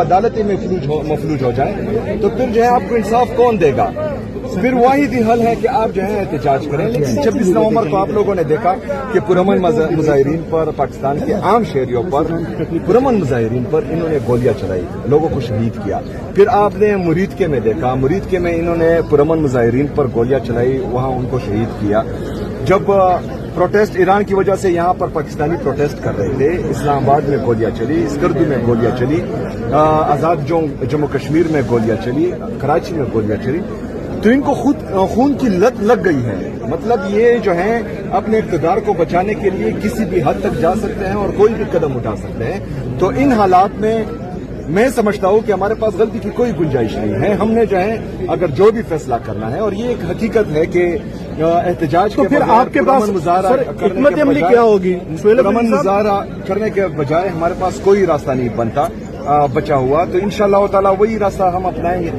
عدالتیں مفلوج ہو جائیں تو پھر جو ہے آپ کو انصاف کون دے گا؟ پھر واحد ہی حل ہے کہ آپ جو ہے احتجاج کریں. لیکن 26 نومبر کو آپ لوگوں نے دیکھا کہ پرامن مظاہرین پر، پاکستان کے عام شہریوں پر، پرامن مظاہرین پر انہوں نے گولیاں چلائی، لوگوں کو شہید کیا. پھر آپ نے مریدکے میں دیکھا، مریدکے میں انہوں نے پرامن مظاہرین پر گولیاں چلائی، وہاں ان کو شہید کیا. جب پروٹیسٹ ایران کی وجہ سے یہاں پر پاکستانی پروٹیسٹ کر رہے تھے، اسلام آباد میں گولیاں چلی، اسکردو میں گولیاں چلی، آزاد جموں کشمیر میں گولیاں چلی، کراچی میں گولیاں چلی. تو ان کو خود خون کی لت لگ گئی ہے. مطلب یہ جو ہے اپنے اقتدار کو بچانے کے لیے کسی بھی حد تک جا سکتے ہیں اور کوئی بھی قدم اٹھا سکتے ہیں. تو ان حالات میں میں سمجھتا ہوں کہ ہمارے پاس غلطی کی کوئی گنجائش نہیں ہے. ہم نے جو ہے اگر جو بھی فیصلہ کرنا ہے، اور یہ ایک حقیقت ہے کہ احتجاج تو کے پھر آپ کے پاس حکمت عملی کیا ہوگی؟ پرامن مظاہرہ کرنے کے بجائے ہمارے پاس کوئی راستہ نہیں بنتا بچا ہوا. تو انشاءاللہ تعالی وہی راستہ ہم اپنائیں گے.